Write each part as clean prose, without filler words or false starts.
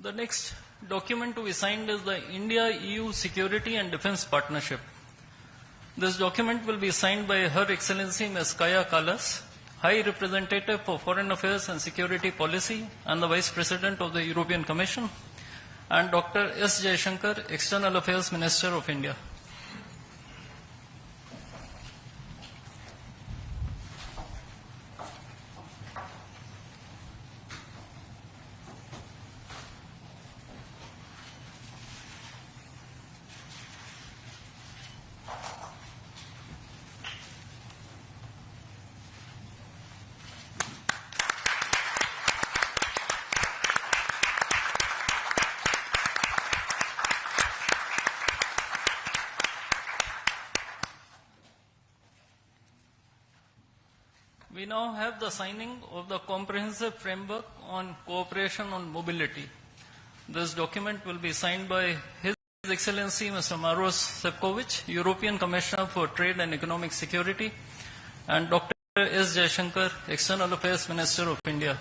The next document to be signed is the India-EU Security and Defence Partnership. This document will be signed by Her Excellency Ms. Kaya Kallas, High Representative for Foreign Affairs and Security Policy and the Vice President of the European Commission, and Dr. S. Jaishankar, External Affairs Minister of India. We now have the signing of the Comprehensive Framework on Cooperation on Mobility. This document will be signed by His Excellency Mr. Maros Sefcovic, European Commissioner for Trade and Economic Security, and Dr. S. Jaishankar, External Affairs Minister of India.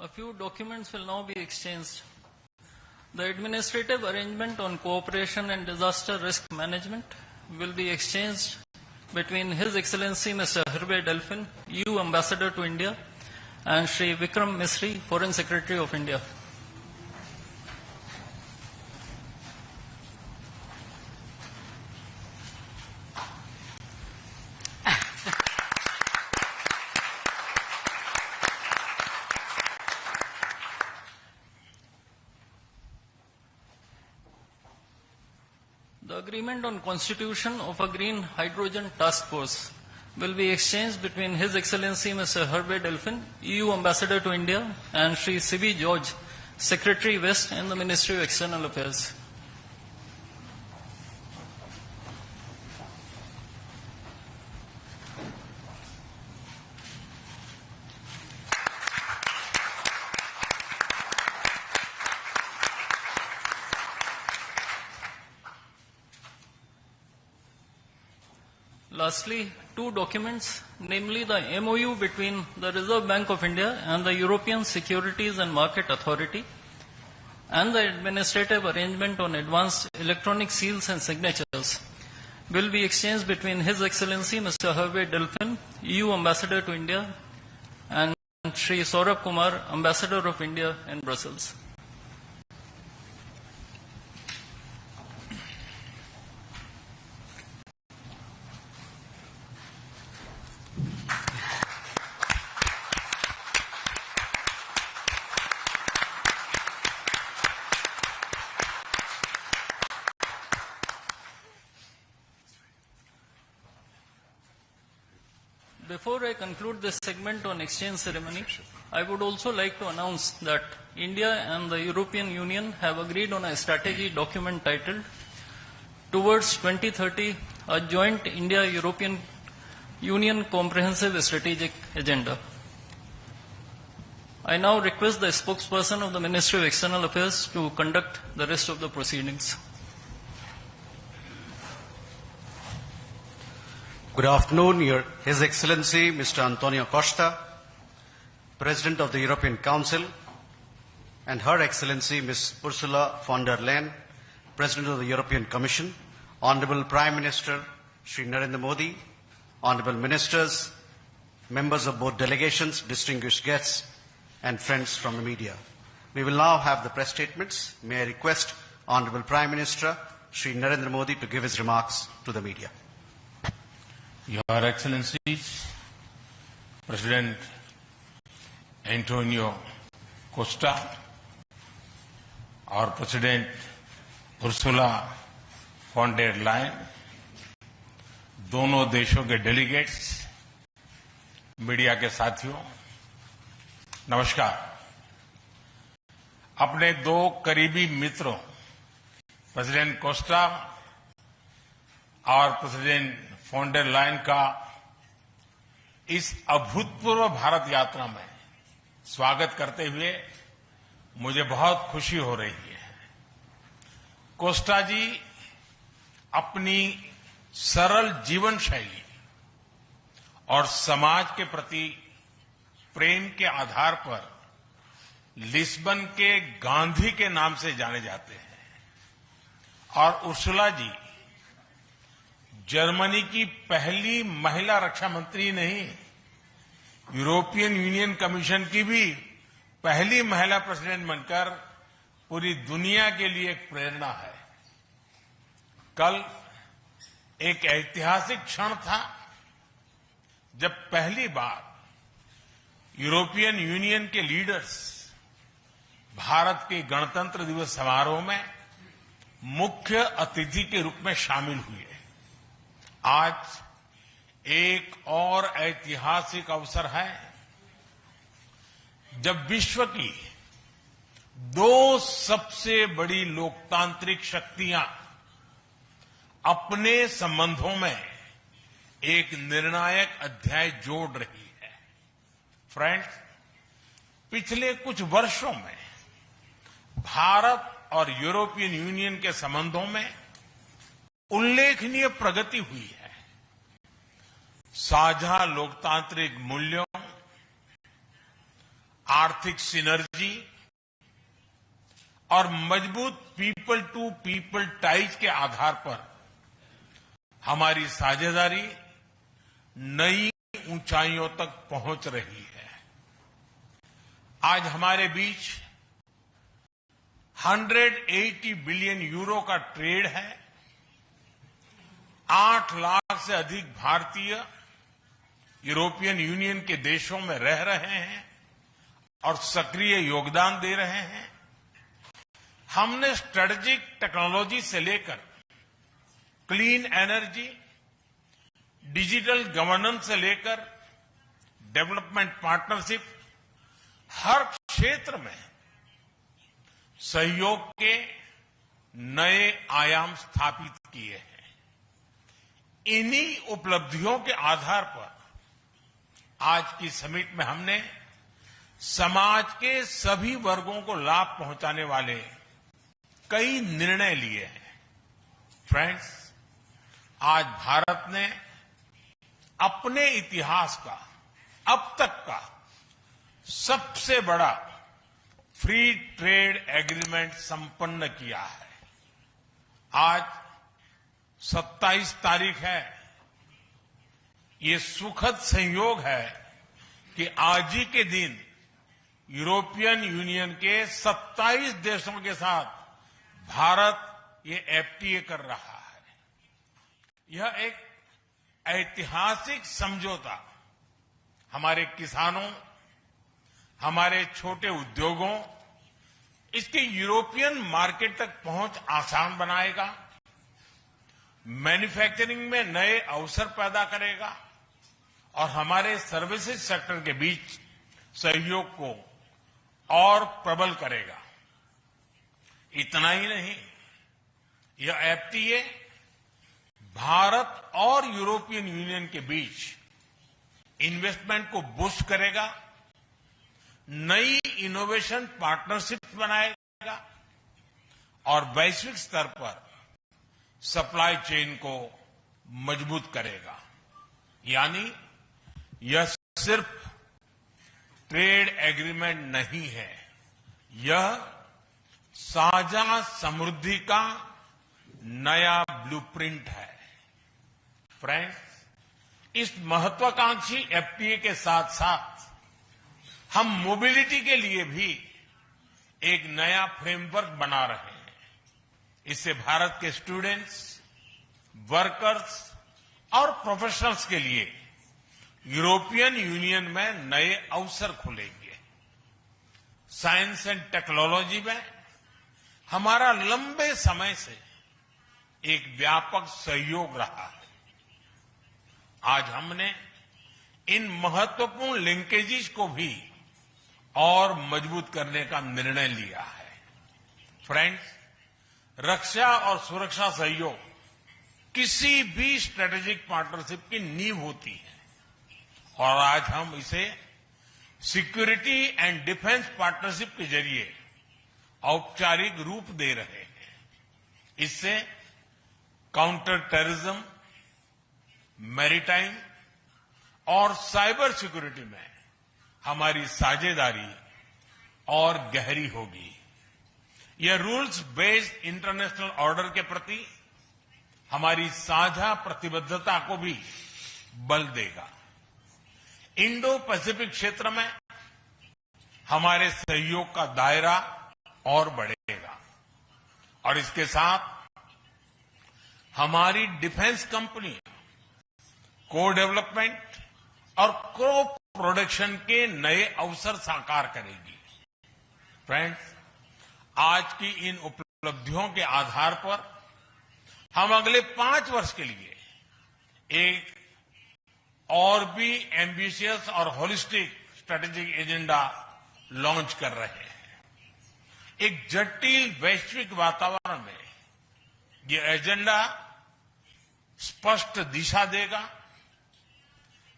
A few documents will now be exchanged. The Administrative Arrangement on Cooperation and Disaster Risk Management will be exchanged between His Excellency Mr. Hervé Delphin, EU Ambassador to India, and Shri Vikram Misri, Foreign Secretary of India. The agreement on constitution of a green hydrogen task force will be exchanged between His Excellency Mr. Hervé Delphin, EU Ambassador to India, and Shri C.B. George, Secretary West in the Ministry of External Affairs. Lastly, two documents, namely the MOU between the Reserve Bank of India and the European Securities and Market Authority, and the Administrative Arrangement on Advanced Electronic Seals and Signatures, will be exchanged between His Excellency Mr. Hervé Delphin, EU Ambassador to India, and Shri Saurabh Kumar, Ambassador of India in Brussels. Before I conclude this segment on exchange ceremony, I would also like to announce that India and the European Union have agreed on a strategy document titled Towards 2030, a Joint India-European Union Comprehensive Strategic Agenda. I now request the spokesperson of the Ministry of External Affairs to conduct the rest of the proceedings. Good afternoon, His Excellency Mr. Antonio Costa, President of the European Council, and Her Excellency Ms. Ursula von der Leyen, President of the European Commission, Honorable Prime Minister Shri Narendra Modi, Honorable Ministers, members of both delegations, distinguished guests, and friends from the media. We will now have the press statements. May I request Honorable Prime Minister Shri Narendra Modi to give his remarks to the media. Your Excellencies, President Antonio Costa, our President Ursula von der Leyen, दोनों देशों के delegates, media के साथियों, नमस्कार। अपने दो करीबी मित्रों प्रेसिडेंट कोस्टा और प्रेसिडेंट फॉन डेर लायन का इस अभूतपूर्व भारत यात्रा में स्वागत करते हुए मुझे बहुत खुशी हो रही है। कोस्टा जी अपनी सरल जीवन शैली और समाज के प्रति प्रेम के आधार पर लिस्बन के गांधी के नाम से जाने जाते हैं और उर्सुला जी जर्मनी की पहली महिला रक्षा मंत्री नहीं, यूरोपियन यूनियन कमीशन की भी पहली महिला प्रेसिडेंट बनकर पूरी दुनिया के लिए एक प्रेरणा है। कल एक ऐतिहासिक क्षण था जब पहली बार यूरोपियन यूनियन के लीडर्स भारत के गणतंत्र दिवस समारोह में मुख्य अतिथि के रूप में शामिल हुए। आज एक और ऐतिहासिक अवसर है जब विश्व की दो सबसे बड़ी लोकतांत्रिक शक्तियां अपने संबंधों में एक निर्णायक अध्याय जोड़ रही है। फ्रेंड्स, पिछले कुछ वर्षों में भारत और यूरोपियन यूनियन के संबंधों में उल्लेखनीय प्रगति हुई है। साझा लोकतांत्रिक मूल्यों, आर्थिक सिनर्जी और मजबूत पीपल टू पीपल टाइज के आधार पर हमारी साझेदारी नई ऊंचाइयों तक पहुंच रही है। आज हमारे बीच 180 बिलियन यूरो का ट्रेड है। 8 लाख से अधिक भारतीय यूरोपियन यूनियन के देशों में रह रहे हैं और सक्रिय योगदान दे रहे हैं। हमने स्ट्रेटेजिक टेक्नोलॉजी से लेकर क्लीन एनर्जी, डिजिटल गवर्नेंस से लेकर डेवलपमेंट पार्टनरशिप, हर क्षेत्र में सहयोग के नए आयाम स्थापित किए हैं। इन्हीं उपलब्धियों के आधार पर आज की समिट में हमने समाज के सभी वर्गों को लाभ पहुंचाने वाले कई निर्णय लिए हैं। फ्रेंड्स, आज भारत ने अपने इतिहास का अब तक का सबसे बड़ा फ्री ट्रेड एग्रीमेंट संपन्न किया है। आज 27 तारीख है। ये सुखद संयोग है कि आज ही के दिन यूरोपियन यूनियन के 27 देशों के साथ भारत ये एफटीए कर रहा है। यह एक ऐतिहासिक समझौता हमारे किसानों, हमारे छोटे उद्योगों, इसके यूरोपियन मार्केट तक पहुंच आसान बनाएगा, मैन्युफैक्चरिंग में नए अवसर पैदा करेगा और हमारे सर्विसेज सेक्टर के बीच सहयोग को और प्रबल करेगा। इतना ही नहीं, यह एफटीए भारत और यूरोपियन यूनियन के बीच इन्वेस्टमेंट को बूस्ट करेगा, नई इनोवेशन पार्टनरशिप बनाएगा और वैश्विक स्तर पर सप्लाई चेन को मजबूत करेगा। यानी यह सिर्फ ट्रेड एग्रीमेंट नहीं है, यह साझा समृद्धि का नया ब्लूप्रिंट है। फ्रेंड्स, इस महत्वाकांक्षी एफटीए के साथ साथ हम मोबिलिटी के लिए भी एक नया फ्रेमवर्क बना रहे हैं। इससे भारत के स्टूडेंट्स, वर्कर्स और प्रोफेशनल्स के लिए यूरोपियन यूनियन में नए अवसर खुलेंगे। साइंस एंड टेक्नोलॉजी में हमारा लंबे समय से एक व्यापक सहयोग रहा है। आज हमने इन महत्वपूर्ण लिंकेजेस को भी और मजबूत करने का निर्णय लिया है। फ्रेंड्स, रक्षा और सुरक्षा सहयोग किसी भी स्ट्रेटेजिक पार्टनरशिप की नींव होती है और आज हम इसे सिक्योरिटी एंड डिफेंस पार्टनरशिप के जरिए औपचारिक रूप दे रहे हैं। इससे काउंटर टेररिज्म, मैरीटाइम और साइबर सिक्योरिटी में हमारी साझेदारी और गहरी होगी। यह रूल्स बेस्ड इंटरनेशनल ऑर्डर के प्रति हमारी साझा प्रतिबद्धता को भी बल देगा। इंडो पैसिफिक क्षेत्र में हमारे सहयोग का दायरा और बढ़ेगा और इसके साथ हमारी डिफेंस कंपनी को डेवलपमेंट और को प्रोडक्शन के नए अवसर साकार करेगी। फ्रेंड्स, आज की इन उपलब्धियों के आधार पर हम अगले 5 वर्ष के लिए एक और भी एम्बिशियस और होलिस्टिक स्ट्रेटेजिक एजेंडा लॉन्च कर रहे हैं। एक जटिल वैश्विक वातावरण में ये एजेंडा स्पष्ट दिशा देगा,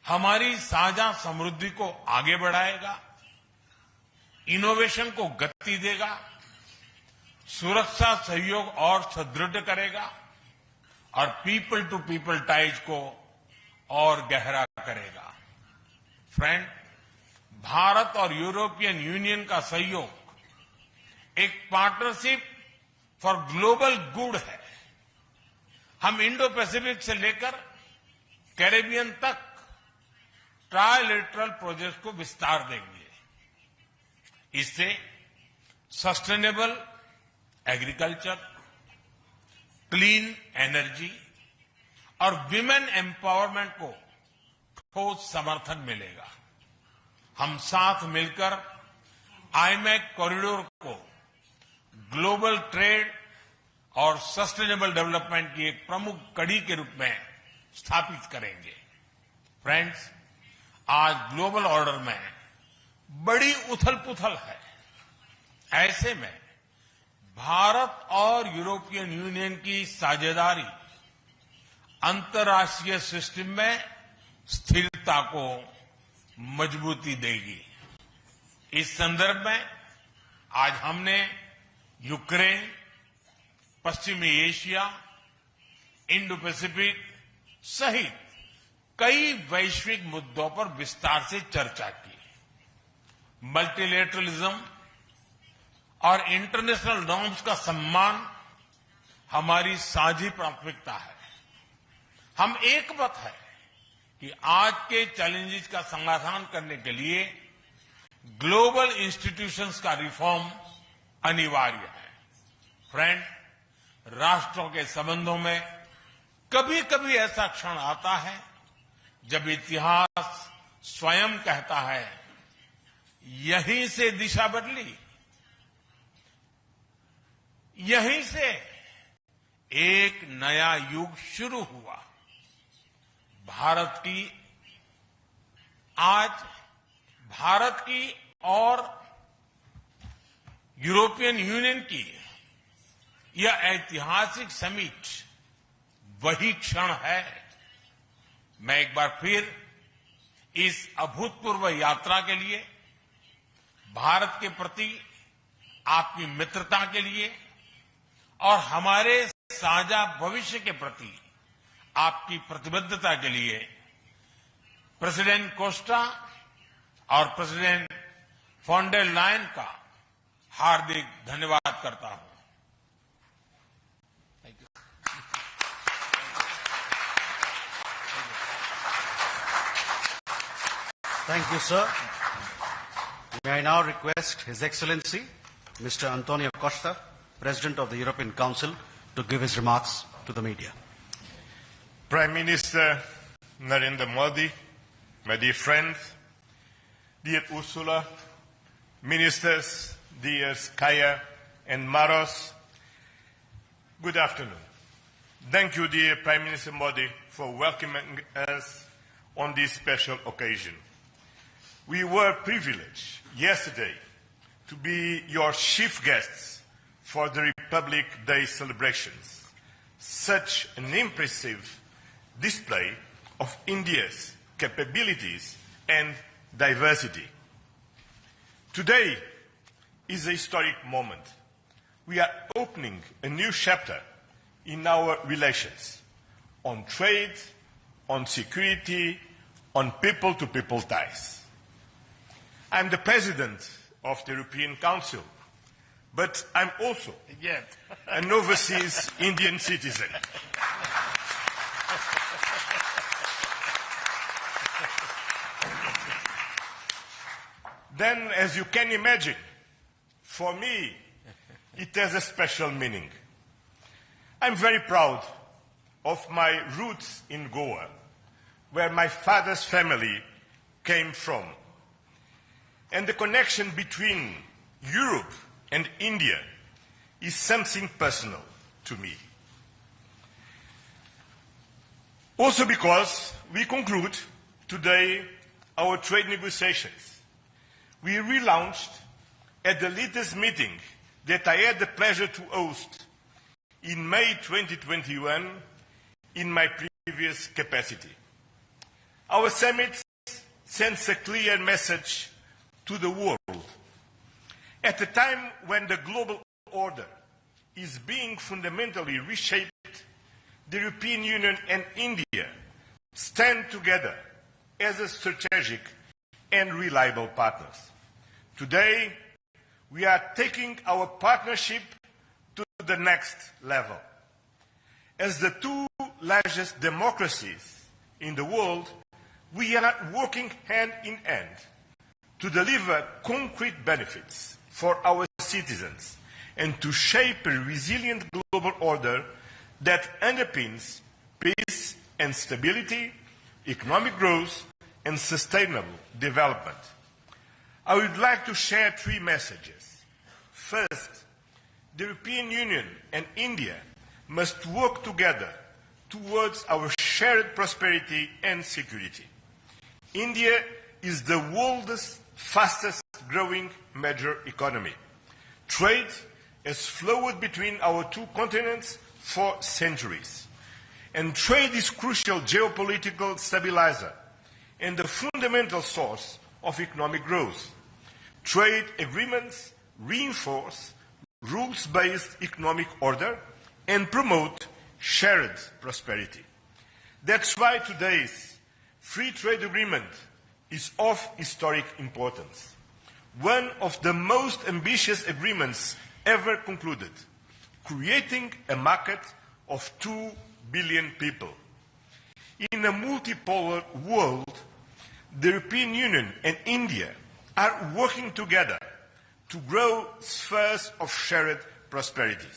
हमारी साझा समृद्धि को आगे बढ़ाएगा, इनोवेशन को गति देगा, सुरक्षा सहयोग और सुदृढ़ करेगा और पीपल टू पीपल टाइज को और गहरा करेगा। फ्रेंड, भारत और यूरोपियन यूनियन का सहयोग एक पार्टनरशिप फॉर ग्लोबल गुड है। हम इंडो पैसिफिक से लेकर कैरेबियन तक ट्राइलेटरल प्रोजेक्ट को विस्तार देंगे। इससे सस्टेनेबल एग्रीकल्चर, क्लीन एनर्जी और विमेन एम्पावरमेंट को ठोस समर्थन मिलेगा। हम साथ मिलकर आईमैक कॉरिडोर को ग्लोबल ट्रेड और सस्टेनेबल डेवलपमेंट की एक प्रमुख कड़ी के रूप में स्थापित करेंगे। फ्रेंड्स, आज ग्लोबल ऑर्डर में बड़ी उथल-पुथल है। ऐसे में भारत और यूरोपियन यूनियन की साझेदारी अंतर्राष्ट्रीय सिस्टम में स्थिरता को मजबूती देगी। इस संदर्भ में आज हमने यूक्रेन, पश्चिमी एशिया, इंडो पैसिफिक सहित कई वैश्विक मुद्दों पर विस्तार से चर्चा की। मल्टीलेटरलिज्म और इंटरनेशनल नॉर्म्स का सम्मान हमारी साझी प्राथमिकता है। हम एकमत है कि आज के चैलेंजेस का समाधान करने के लिए ग्लोबल इंस्टीट्यूशंस का रिफॉर्म अनिवार्य है। फ्रेंड, राष्ट्रों के संबंधों में कभी कभी ऐसा क्षण आता है जब इतिहास स्वयं कहता है, यहीं से दिशा बदली, यहीं से एक नया युग शुरू हुआ। भारत की और यूरोपियन यूनियन की यह ऐतिहासिक समिट वही क्षण है। मैं एक बार फिर इस अभूतपूर्व यात्रा के लिए, भारत के प्रति आपकी मित्रता के लिए और हमारे साझा भविष्य के प्रति आपकी प्रतिबद्धता के लिए प्रेसिडेंट कोस्टा और प्रेसिडेंट फॉन डर लायन का हार्दिक धन्यवाद करता हूं। Thank you, sir. May I now request His Excellency, Mr. Antonio Costa, President of the European Council, to give his remarks to the media. Prime Minister Narendra Modi, my dear friends, dear Ursula, ministers, dear Kaya and Maros, good afternoon. Thank you, dear Prime Minister Modi, for welcoming us on this special occasion. We were privileged yesterday to be your chief guests for the Republic Day celebrations. Such an impressive display of India's capabilities and diversity. Today is a historic moment. We are opening a new chapter in our relations on trade, on security, on people-to-people ties. I'm the President of the European Council, but I'm also an overseas Indian citizen. Then, as you can imagine, for me, it has a special meaning. I'm very proud of my roots in Goa, where my father's family came from. And the connection between Europe and India is something personal to me. Also because we conclude today our trade negotiations. We relaunched at the latest meeting that I had the pleasure to host in May 2021 in my previous capacity. Our summit sends a clear message to the world. At a time when the global order is being fundamentally reshaped, the European Union and India stand together as a strategic and reliable partners. Today, we are taking our partnership to the next level. As the two largest democracies in the world, we are working hand in hand to deliver concrete benefits for our citizens and to shape a resilient global order that underpins peace and stability, economic growth, and sustainable development. I would like to share three messages. First, the European Union and India must work together towards our shared prosperity and security. India is the world's fastest growing major economy. Trade has flowed between our two continents for centuries. And trade is crucial geopolitical stabilizer and the fundamental source of economic growth. Trade agreements reinforce rules-based economic order and promote shared prosperity. That's why today's free trade agreement is of historic importance. One of the most ambitious agreements ever concluded, creating a market of 2 billion people. In a multipolar world, the European Union and India are working together to grow spheres of shared prosperity.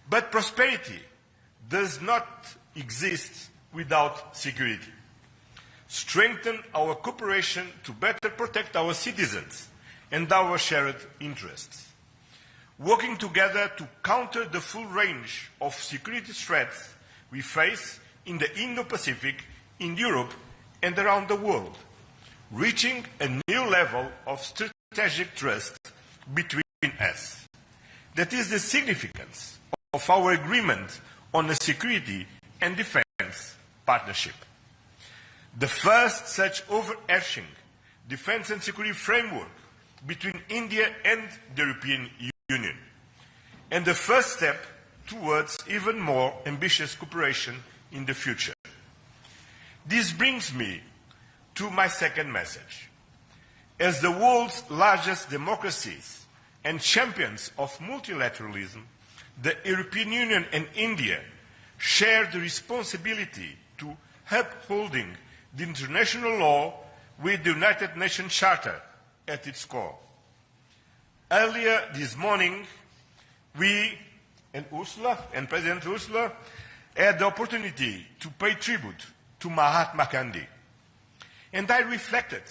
But prosperity does not exist without security. Strengthen our cooperation to better protect our citizens and our shared interests. Working together to counter the full range of security threats we face in the Indo-Pacific, in Europe, and around the world. Reaching a new level of strategic trust between us. That is the significance of our agreement on a security and defense partnership. The first such overarching defense and security framework between India and the European Union, and the first step towards even more ambitious cooperation in the future. This brings me to my second message. As the world's largest democracies and champions of multilateralism, the European Union and India share the responsibility to upholding the international law with the United Nations Charter at its core. Earlier this morning, we and President Ursula had the opportunity to pay tribute to Mahatma Gandhi. And I reflected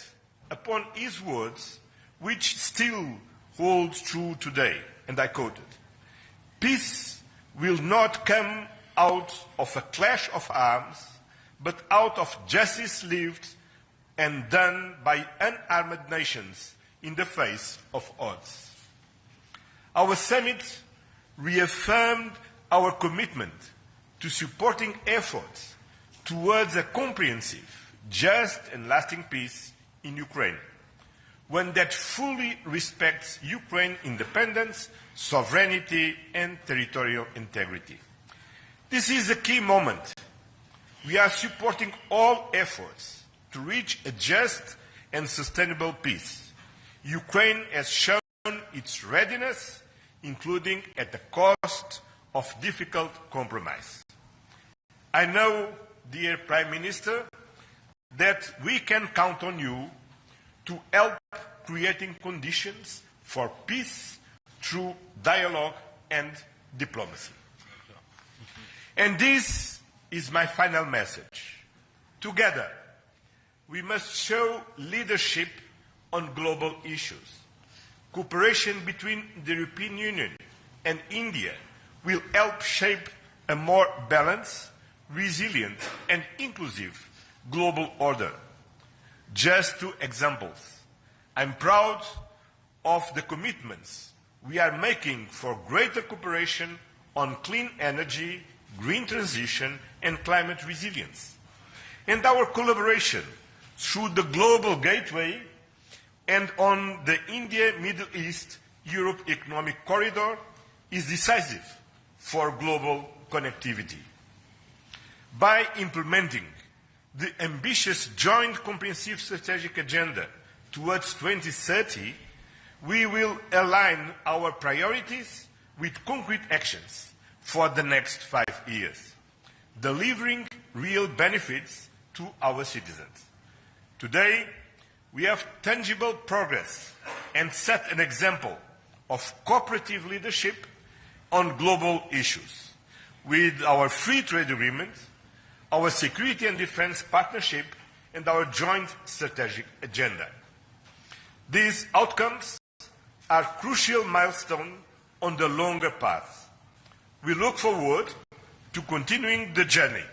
upon his words, which still holds true today. And I quoted, "Peace will not come out of a clash of arms, but out of justice lived and done by unarmed nations in the face of odds. Our summit reaffirmed our commitment to supporting efforts towards a comprehensive, just and lasting peace in Ukraine, one that fully respects Ukraine's independence, sovereignty, and territorial integrity. This is a key moment. We are supporting all efforts to reach a just and sustainable peace. Ukraine has shown its readiness, including at the cost of difficult compromise. I know, dear Prime Minister, that we can count on you to help creating conditions for peace through dialogue and diplomacy. And this is my final message. Together, we must show leadership on global issues. Cooperation between the European Union and India will help shape a more balanced, resilient, and inclusive global order. Just two examples. I'm proud of the commitments we are making for greater cooperation on clean energy, green transition, and climate resilience. And our collaboration through the Global Gateway and on the India-Middle East-Europe Economic Corridor is decisive for global connectivity. By implementing the ambitious Joint Comprehensive Strategic Agenda towards 2030, we will align our priorities with concrete actions for the next 5 years, delivering real benefits to our citizens. Today, we have tangible progress and set an example of cooperative leadership on global issues with our free trade agreement, our security and defense partnership, and our joint strategic agenda. These outcomes are crucial milestones on the longer path. We look forward to continuing the journey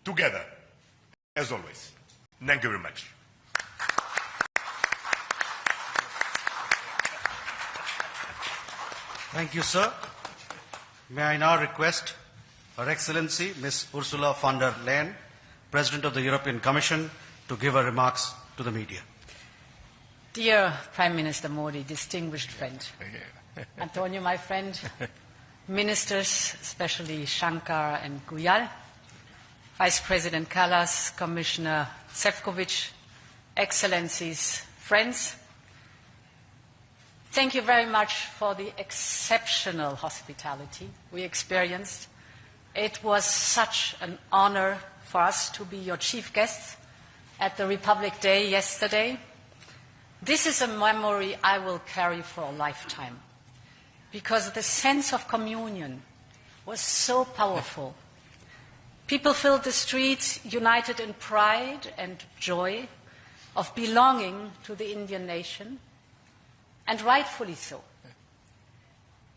together, as always. Thank you very much. Thank you, sir. May I now request Her Excellency Ms. Ursula von der Leyen, President of the European Commission, to give her remarks to the media. Dear Prime Minister Modi, distinguished friend, Antonio, my friend, ministers, especially Shankar and Guyal, Vice President Kallas, Commissioner Šefčovič, Excellencies, friends, thank you very much for the exceptional hospitality we experienced. It was such an honor for us to be your chief guests at the Republic Day yesterday. This is a memory I will carry for a lifetime, because the sense of communion was so powerful. People filled the streets united in pride and joy of belonging to the Indian nation, and rightfully so.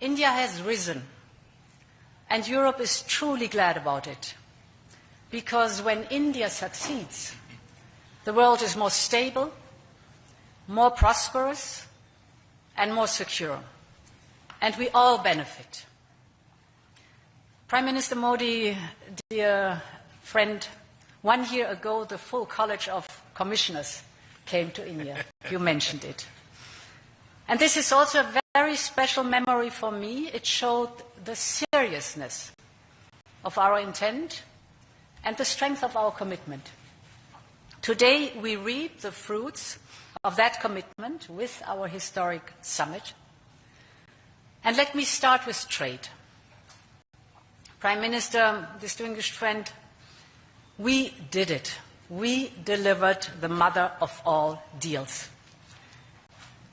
India has risen, and Europe is truly glad about it, because when India succeeds, the world is more stable, more prosperous, and more secure, and we all benefit. Prime Minister Modi, dear friend, 1 year ago the full College of Commissioners came to India. You mentioned it. And this is also a very special memory for me. It showed the seriousness of our intent and the strength of our commitment. Today we reap the fruits of that commitment with our historic summit. And let me start with trade. Prime Minister, distinguished friend, we did it. We delivered the mother of all deals.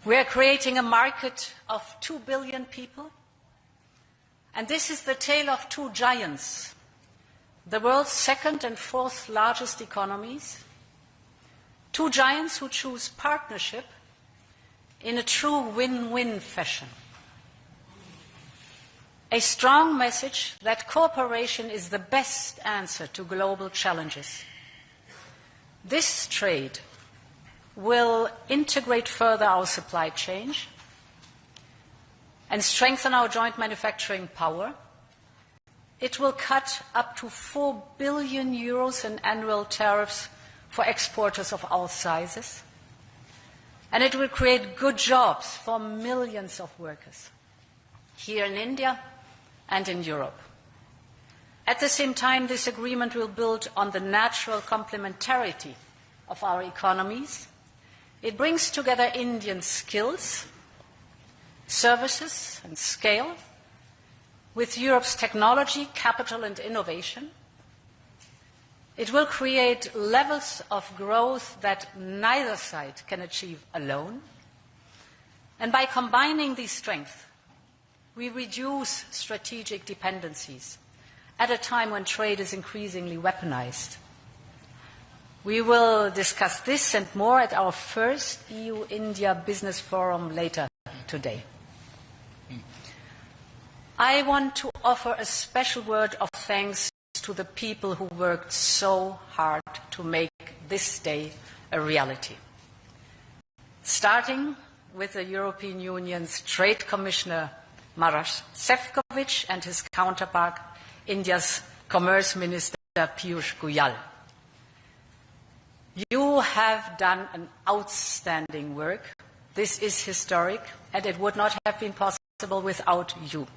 We are creating a market of 2 billion people. And this is the tale of two giants, the world's second and fourth largest economies. Two giants who choose partnership in a true win-win fashion. A strong message that cooperation is the best answer to global challenges. This trade will integrate further our supply chain and strengthen our joint manufacturing power. It will cut up to 4 billion euros in annual tariffs for exporters of all sizes. And it will create good jobs for millions of workers here in India and in Europe. At the same time, this agreement will build on the natural complementarity of our economies. It brings together Indian skills, services and scale with Europe's technology, capital and innovation. It will create levels of growth that neither side can achieve alone. And by combining these strengths, we reduce strategic dependencies at a time when trade is increasingly weaponized. We will discuss this and more at our first EU-India Business Forum later today. I want to offer a special word of thanks to the people who worked so hard to make this day a reality. Starting with the European Union's Trade Commissioner Maroš Šefčovič and his counterpart, India's Commerce Minister Piyush Goyal. You have done an outstanding work. This is historic, and it would not have been possible without you.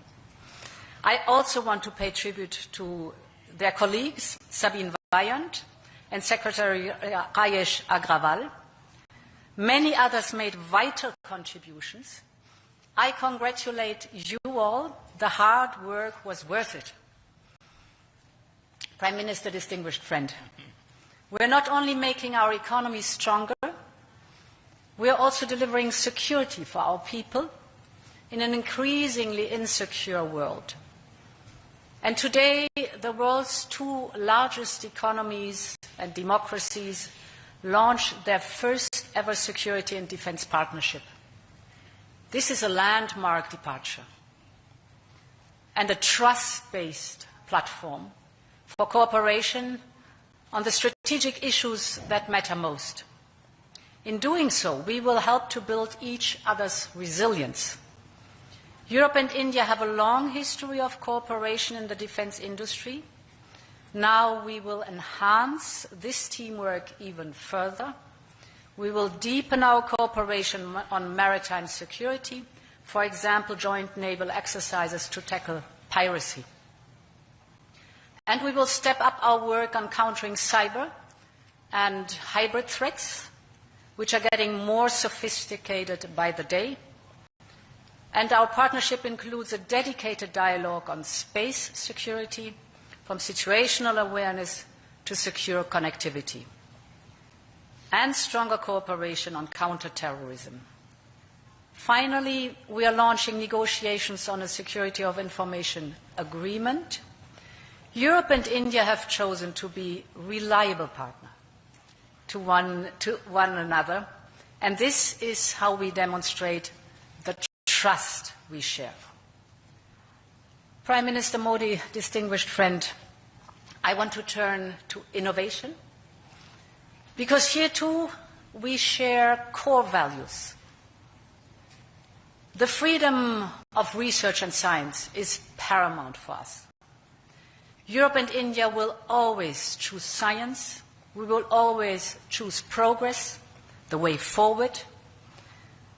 I also want to pay tribute to their colleagues, Sabine Weyand and Secretary Rajesh Agrawal. Many others made vital contributions. I congratulate you all. The hard work was worth it. Prime Minister, distinguished friend, we're not only making our economy stronger, we're also delivering security for our people in an increasingly insecure world. And today, the world's two largest economies and democracies launch their first ever security and defense partnership. This is a landmark departure and a trust-based platform for cooperation on the strategic issues that matter most. In doing so, we will help to build each other's resilience. Europe and India have a long history of cooperation in the defense industry. Now we will enhance this teamwork even further. We will deepen our cooperation on maritime security, for example, joint naval exercises to tackle piracy. And we will step up our work on countering cyber and hybrid threats, which are getting more sophisticated by the day. And our partnership includes a dedicated dialogue on space security, from situational awareness to secure connectivity, and stronger cooperation on counterterrorism. Finally, we are launching negotiations on a security of information agreement. Europe and India have chosen to be reliable partners to one another, and this is how we demonstrate the trust we share. Prime Minister Modi, distinguished friend, I want to turn to innovation, because here too we share core values. The freedom of research and science is paramount for us. Europe and India will always choose science. We will always choose progress, the way forward.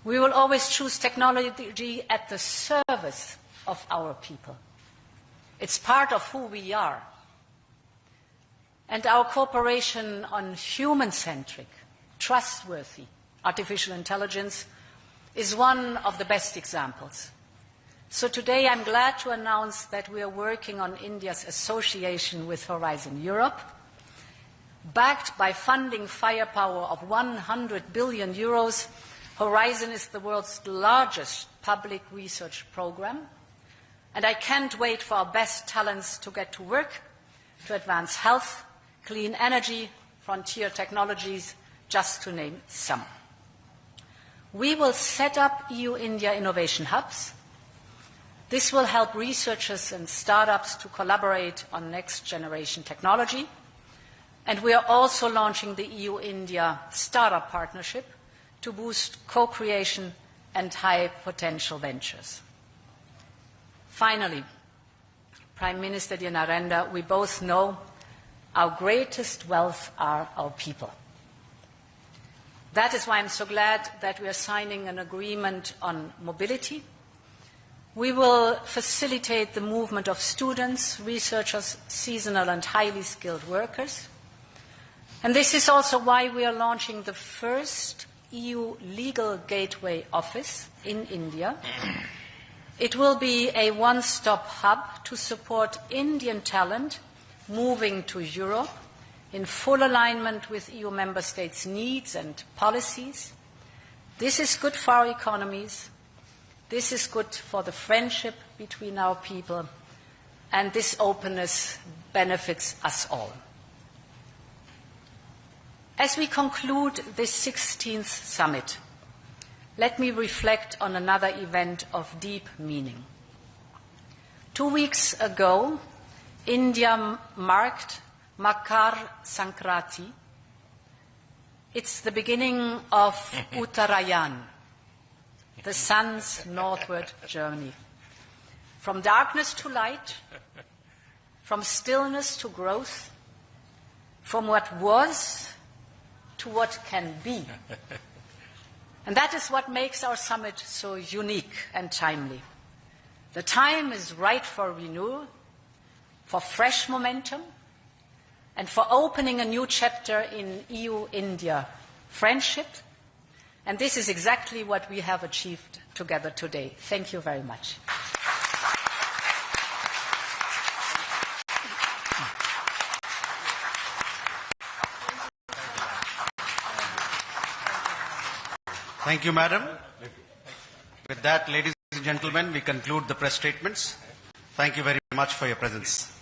We will always choose technology at the service of our people. It's part of who we are. And our cooperation on human-centric, trustworthy artificial intelligence is one of the best examples. So today I'm glad to announce that we are working on India's association with Horizon Europe. Backed by funding firepower of 100 billion euros, Horizon is the world's largest public research program. And I can't wait for our best talents to get to work to advance health, clean energy, frontier technologies, just to name some. We will set up EU-India innovation hubs. This will help researchers and startups to collaborate on next-generation technology. And we are also launching the EU-India Startup Partnership to boost co-creation and high-potential ventures. Finally, Prime Minister dear Narendra, we both know our greatest wealth are our people. That is why I'm so glad that we are signing an agreement on mobility. We will facilitate the movement of students, researchers, seasonal and highly skilled workers. And this is also why we are launching the first EU Legal Gateway Office in India. It will be a one-stop hub to support Indian talent moving to Europe in full alignment with EU member states' needs and policies. This is good for our economies. This is good for the friendship between our people. And this openness benefits us all. As we conclude this 16th summit, let me reflect on another event of deep meaning. 2 weeks ago, India marked Makar Sankranti. It's the beginning of Uttarayan, the sun's northward journey. From darkness to light, from stillness to growth, from what was to what can be. And that is what makes our summit so unique and timely. The time is right for renewal, for fresh momentum, and for opening a new chapter in EU-India friendship. And this is exactly what we have achieved together today. Thank you very much. Thank you, Madam. With that, ladies and gentlemen, we conclude the press statements. Thank you very much for your presence.